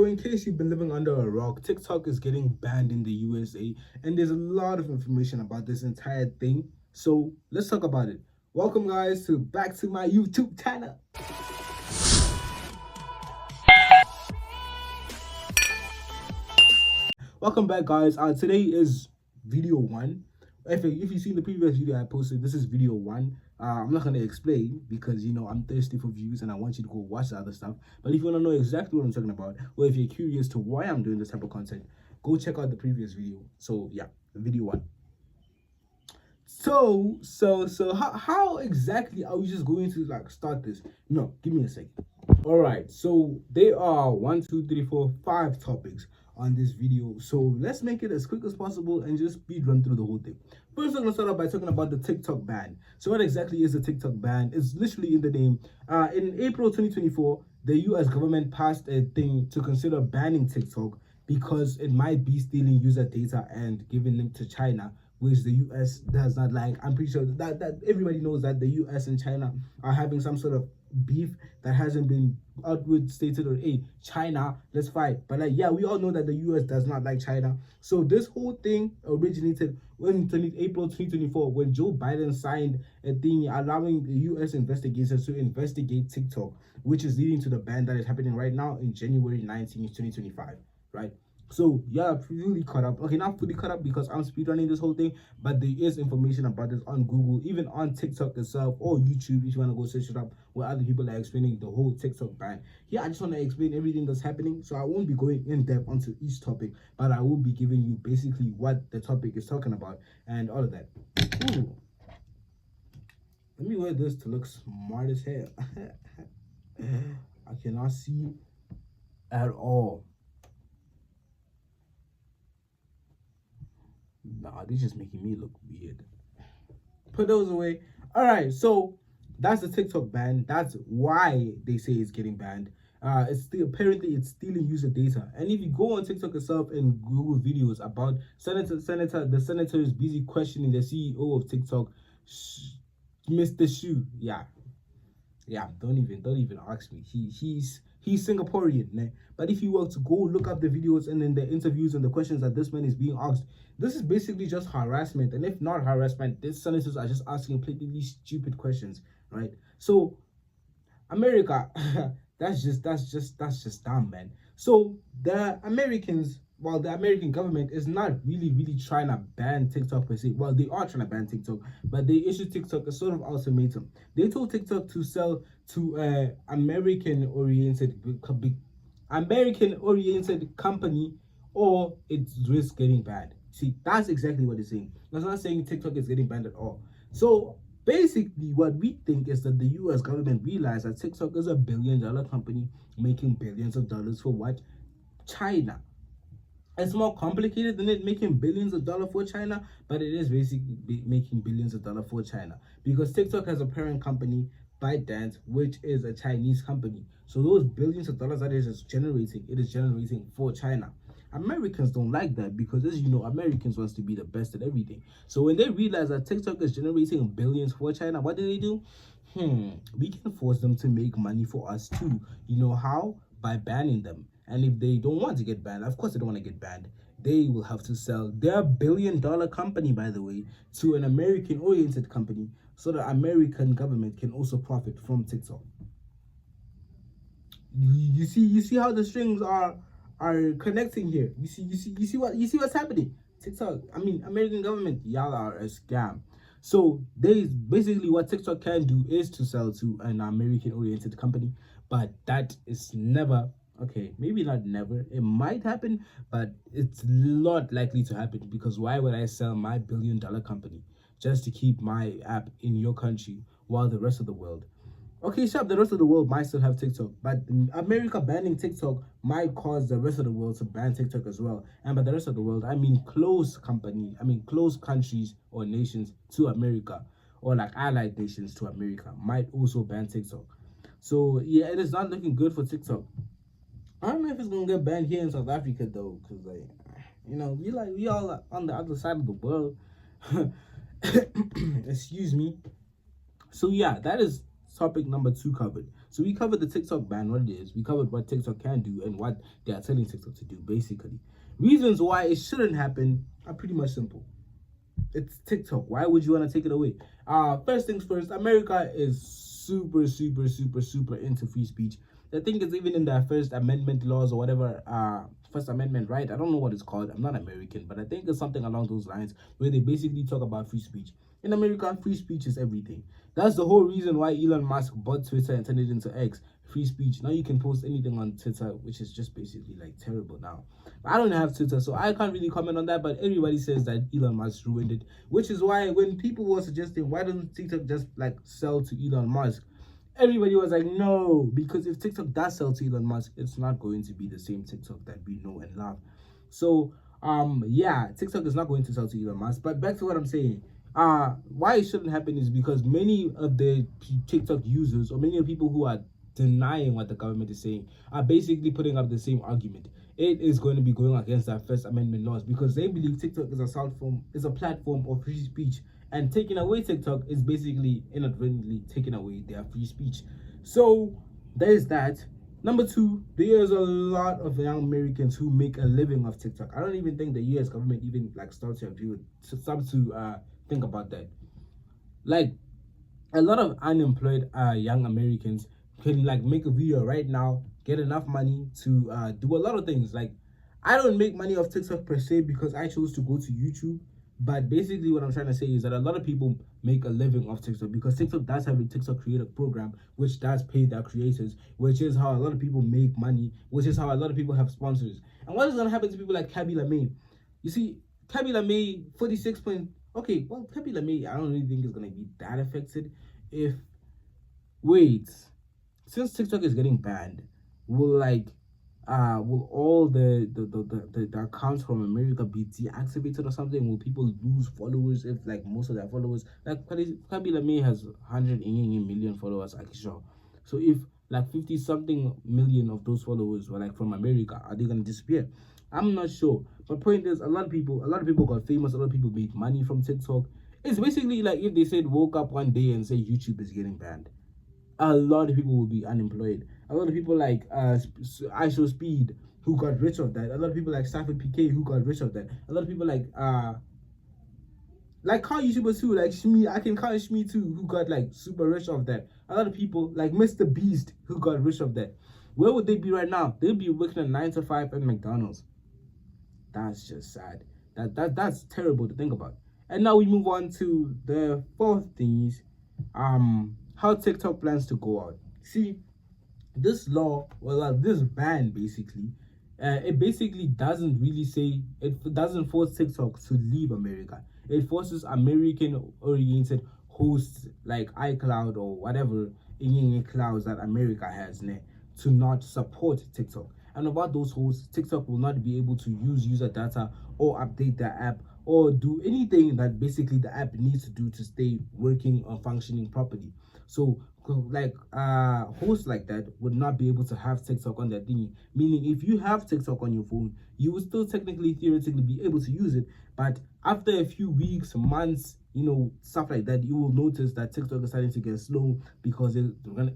So in case you've been living under a rock, TikTok is getting banned in the USA, and there's a lot of information about this entire thing. So let's talk about it. Welcome guys to back to my YouTube channel. Welcome back guys. Today is video 1. If you've seen the previous video I posted, this is video 1. I'm not going to explain because, you know, I'm thirsty for views and I want you to go watch the other stuff. But if you want to know exactly what I'm talking about, or if you're curious to why I'm doing this type of content, go check out the previous video. So yeah, video 1. So how exactly are we just going to like start this? No, give me a second. All right, so there are 1, 2, 3, 4, 5 topics on this video, so let's make it as quick as possible and just speed run through the whole thing. First, I'm gonna start off by talking about the TikTok ban. So what exactly is the TikTok ban? It's literally in the name. In April 2024, the US government passed a thing to consider banning TikTok because it might be stealing user data and giving them to China, which the US does not like. I'm pretty sure that everybody knows that the US and China are having some sort of beef that hasn't been outward stated, or hey, China, let's fight. But like, yeah, we all know that the US does not like China. So this whole thing originated in April 2024 when Joe Biden signed a thing allowing the US investigators to investigate TikTok, which is leading to the ban that is happening right now in January 19th, 2025, right? So yeah, fully caught up. Okay, not fully caught up because I'm speedrunning this whole thing, but there is information about this on Google, even on TikTok itself, or YouTube if you want to go search it up, where other people are explaining the whole TikTok ban. Here I just want to explain everything that's happening, so I won't be going in depth onto each topic, but I will be giving you basically what the topic is talking about and all of that. Ooh. Let me wear this to look smart as hell. I cannot see at all. Nah, this just making me look weird. Put those away. All right, so that's the TikTok ban. That's why they say it's getting banned. It's still apparently it's stealing user data. And if you go on TikTok itself and Google videos about the senator is busy questioning the CEO of TikTok, Mr. Xu. Yeah, don't even ask me. He's Singaporean, né? But if you were to go look up the videos and then the interviews and the questions that this man is being asked, this is basically just harassment. And if not harassment, these senators are just asking completely stupid questions, right? So America, that's just dumb, man. So the Americans, well, the American government is not really trying to ban TikTok per se. Well, they are trying to ban TikTok, but they issued TikTok a sort of ultimatum. They told TikTok to sell to American-oriented company, or it's risk getting banned. See, that's exactly what it's saying. That's not saying TikTok is getting banned at all. So basically, what we think is that the US government realized that TikTok is a billion-dollar company making billions of dollars for what? China. It's more complicated than it making billions of dollars for China, but it is basically making billions of dollars for China because TikTok has a parent company, ByteDance, which is a Chinese company. So those billions of dollars that it is generating for China. Americans don't like that because, as you know, Americans wants to be the best at everything. So when they realize that TikTok is generating billions for China, what do? We can force them to make money for us too. You know how? By banning them. And if they don't want to get banned, of course they don't want to get banned, they will have to sell their billion-dollar company, by the way, to an American-oriented company so the American government can also profit from TikTok. You see how the strings are connecting here. You see what's happening. TikTok, I mean, American government, y'all are a scam. So they basically, what TikTok can do is to sell to an American-oriented company, but that is never, okay, maybe not never, it might happen, but it's not likely to happen because why would I sell my billion-dollar company just to keep my app in your country while the rest of the world? Okay, sure, the rest of the world might still have TikTok, but America banning TikTok might cause the rest of the world to ban TikTok as well. And by the rest of the world, I mean close countries or nations to America, or like allied nations to America, might also ban TikTok. So yeah, it is not looking good for TikTok. I don't know if it's gonna get banned here in South Africa though, because like, you know, we all on the other side of the world. Excuse me. So yeah, that is topic number 2 covered. So we covered the TikTok ban, what it is. We covered what TikTok can do and what they are telling TikTok to do, basically. Reasons why it shouldn't happen are pretty much simple. It's TikTok. Why would you want to take it away? First things first, America is super into free speech. I think it's even in their First Amendment laws or whatever. First Amendment, right? I don't know what it's called. I'm not American, but I think it's something along those lines where they basically talk about free speech. In America, free speech is everything. That's the whole reason why Elon Musk bought Twitter and turned it into X. Free speech. Now you can post anything on Twitter, which is just basically like terrible now. I don't have Twitter, so I can't really comment on that, but everybody says that Elon Musk ruined it, which is why when people were suggesting why doesn't TikTok just like sell to Elon Musk, everybody was like, no, because if TikTok does sell to Elon Musk, it's not going to be the same TikTok that we know and love. So yeah, TikTok is not going to sell to Elon Musk. But back to what I'm saying, why it shouldn't happen is because many of the TikTok users or many of people who are denying what the government is saying are basically putting up the same argument. It is going to be going against our First Amendment laws because they believe TikTok is a platform of free speech, and taking away TikTok is basically inadvertently taking away their free speech. So there's that. Number two, there's a lot of young Americans who make a living off TikTok. I don't even think the US government even like starts to agree with start to think about that. Like a lot of unemployed young Americans can like make a video right now, get enough money to do a lot of things. Like I don't make money off TikTok per se because I chose to go to YouTube. But basically what I'm trying to say is that a lot of people make a living off TikTok because TikTok does have a TikTok creator program, which does pay their creators, which is how a lot of people make money, which is how a lot of people have sponsors. And what is going to happen to people like Kaby Lame? You see, Kaby Lame, 46 point... Okay, well, Kaby Lame, I don't really think is going to be that affected if... Wait, since TikTok is getting banned, will all the accounts from America be deactivated or something? Will people lose followers if like most of their followers, like Kaby Lame has 100 million followers, actually. So if like 50 something million of those followers were like from America, are they gonna disappear? I'm not sure. But point is, a lot of people got famous, a lot of people made money from TikTok. It's basically like if they said woke up one day and say YouTube is getting banned, a lot of people will be unemployed. A lot of people like IShowSpeed who got rich of that. A lot of people like Stafford PK who got rich of that. A lot of people like car YouTubers too, like Shmi. I can call Shmi too, who got like super rich of that. A lot of people like Mr. Beast who got rich of that. Where would they be right now? They'll be working a 9 to 5 at McDonald's. That's just sad. That's terrible to think about. And now we move on to the fourth things. How TikTok plans to go out. See, this law, well, this ban basically, it basically doesn't really say, it doesn't force TikTok to leave America. It forces American-oriented hosts like iCloud or whatever clouds that America has to not support TikTok. And about those hosts, TikTok will not be able to use user data or update their app or do anything that basically the app needs to do to stay working or functioning properly. So like hosts like that would not be able to have TikTok on their thingy, meaning if you have TikTok on your phone, you will still technically theoretically be able to use it, but after a few weeks, months, stuff like that, you will notice that TikTok is starting to get slow because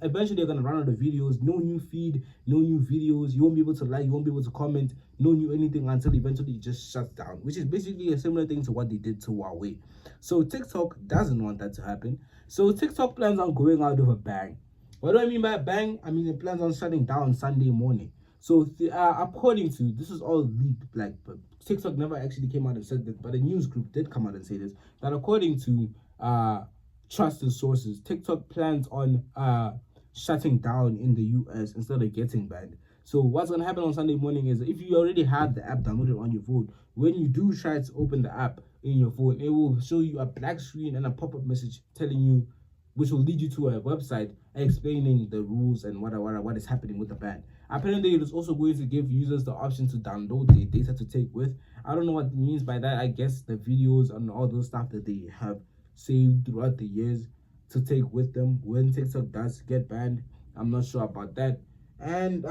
eventually they're gonna run out of videos. No new feed, no new videos. You won't be able to like, you won't be able to comment, no new anything until eventually it just shuts down, which is basically a similar thing to what they did to Huawei. So TikTok doesn't want that to happen. So TikTok plans on going out of a bang. What do I mean by a bang? I mean it plans on shutting down Sunday morning. So according to, this is all leaked, like, but TikTok never actually came out and said that, but a news group did come out and say this, that according to trusted sources, TikTok plans on shutting down in the US instead of getting banned. So what's going to happen on Sunday morning is if you already have the app downloaded on your phone, when you do try to open the app in your phone, it will show you a black screen and a pop-up message telling you, which will lead you to a website explaining the rules and what is happening with the ban. Apparently, it is also going to give users the option to download the data to take with. I don't know what it means by that. I guess the videos and all those stuff that they have saved throughout the years to take with them when TikTok does get banned. I'm not sure about that. And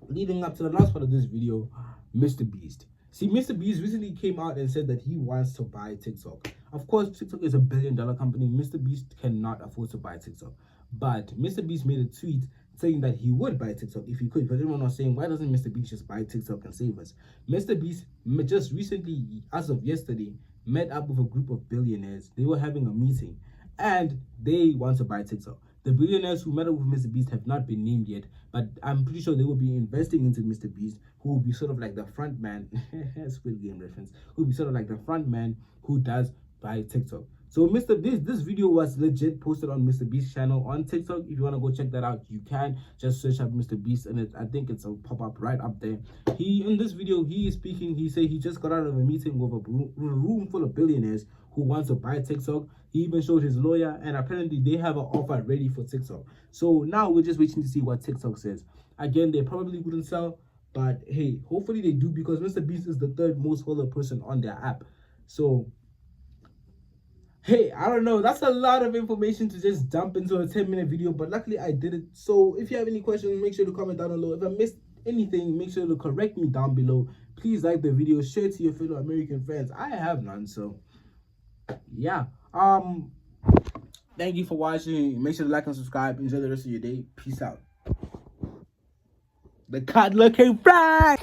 leading up to the last part of this video, Mr. Beast. See, Mr. Beast recently came out and said that he wants to buy TikTok. Of course, TikTok is $1 billion company. Mr. Beast cannot afford to buy TikTok. But Mr. Beast made a tweet saying that he would buy TikTok if he could. Because everyone was saying, why doesn't Mr. Beast just buy TikTok and save us? Mr. Beast just recently, as of yesterday, met up with a group of billionaires. They were having a meeting and they want to buy TikTok. The billionaires who met up with Mr. Beast have not been named yet, but I'm pretty sure they will be investing into Mr. Beast, who will be sort of like the front man, Squid Game reference, who will be sort of like the front man who does buy TikTok. So Mr. Beast, this video was legit posted on Mr. Beast's channel on TikTok. If you want to go check that out, you can just search up Mr. Beast, and I think it's a pop-up right up there. In this video, he is speaking. He said he just got out of a meeting with a room full of billionaires who wants to buy TikTok. He even showed his lawyer, and apparently they have an offer ready for TikTok. So now we're just waiting to see what TikTok says. Again, they probably wouldn't sell, but hey, hopefully they do, because Mr. Beast is the third most followed person on their app. So hey, I don't know. That's a lot of information to just dump into a 10-minute video, but luckily I did it. So if you have any questions, make sure to comment down below. If I missed anything, make sure to correct me down below. Please like the video, share it to your fellow American friends. I have none, so yeah. Thank you for watching. Make sure to like and subscribe. Enjoy the rest of your day. Peace out. The card looking bright.